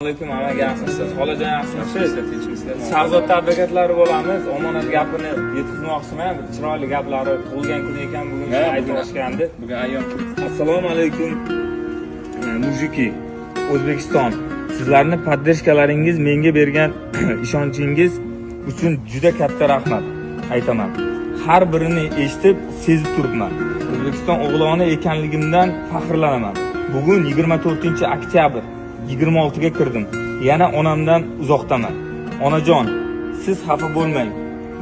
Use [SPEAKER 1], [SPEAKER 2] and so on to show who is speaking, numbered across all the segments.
[SPEAKER 1] Alaykum hamma yaxshimisiz? Xolajon yaxshimisiz? Shahzod advokatlari bo'lamiz. Omonat gapini yetkazmoqchiman. Chiroyli gaplari bo'lgan kun ekan, bugun aytmoqchigandi.
[SPEAKER 2] Bugun ayyom.
[SPEAKER 1] Assalomu alaykum. Mujiki, O'zbekiston. Sizlarni poddershkalaringiz, menga bergan ishonchingiz uchun juda katta rahmat aytaman. Har birini eshitib, sezib turibman. O'zbekiston o'g'loni ekanligimdan faxrlanaman. Bugun 24-oktyabr 26 ga kirdim. Yana onamdan uzoqdaman. Onajon, siz xafa bo'lmang.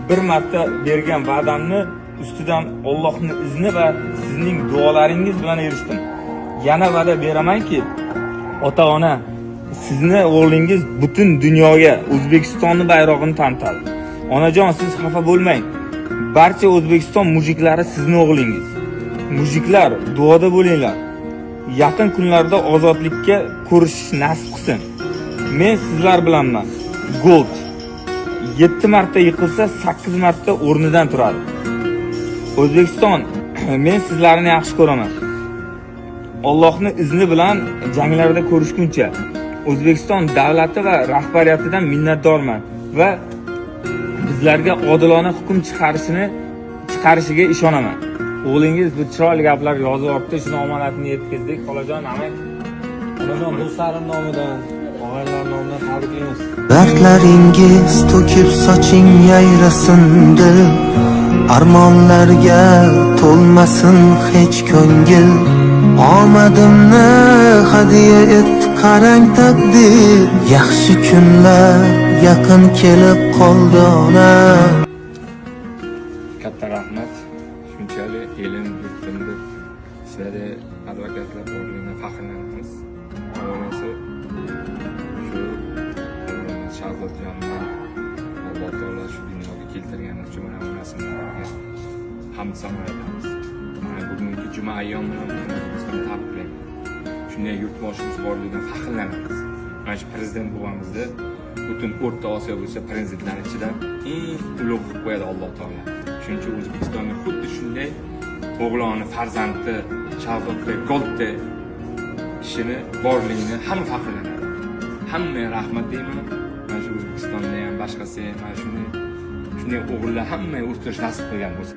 [SPEAKER 1] Bir marta bergan va'damni ustidan Allohning izni va sizning duolaringiz bilan erishdim. Yana va'da beramanki, ota-ona, sizni o'g'lingiz butun dunyoga O'zbekistonning bayrog'ini tanitadi. Onajon, siz xafa bo'lmang. Barcha O'zbekiston mujiklari sizning o'g'lingiz. Mujiklar, duoda bo'linglar. Yaqin kunlarda ozodlikka ko'rishish nasib qilsin. Men sizlar bilanman. Gold 7 marta yiqilsa 8 marta o'rnidan turadi. O'zbekiston, men sizlarni yaxshi ko'raman. Allohning izni bilan janglarda ko'rishguncha O'zbekiston davlati va rahbariyatidan minnatdorman va bizlarga odilona hukm chiqarishiga ishonaman. O'g'lingiz bu chiroyli gaplar yozib olibdi, shuni omonatini yetkazdik. Xolajon, amak.
[SPEAKER 2] Onajon, do'stlarim nomidan, og'aylar nomidan tabriklaymiz.
[SPEAKER 3] Dardlaringiz to'kib soching yayrasin dil, armonlarga to'lmasin hech ko'ngil. Omadimni hadiya et qarang taqdir, yaxshi kunlar yaqin kelib qoldi ona.
[SPEAKER 2] Katta rahmat. Shunchalik elim yurtimda sizlarga advokatlar borligidan faxrlanamiz. Onasi shu Shahzodjondan Alloh taolo shu dunyoga keltirgani uchun mana onasini hamd sano aytamiz. Mana bugungi juma ayyomi bilan O'zbekistonni tabriklayman. Shunday yurtboshimiz borligidan faxrlanamiz. Mana shu prezident bo'lganimizda butun O'rta Osiyo bo'lsa prezidentlar ichidan eng ulug' qilib qo'yadi Alloh taolo. Shuning uchun O'zbekistonga xuddi shunday o'g'loni, farzandi, Shahzodbek Goldday kishini borligini hamma faxrlanadi. Hammaga rahmat deyman. Mana shu O'zbekistonda ham boshqasi ham mana shunday o'g'illar hammaga o'stirish nasib qilgan bo'lsa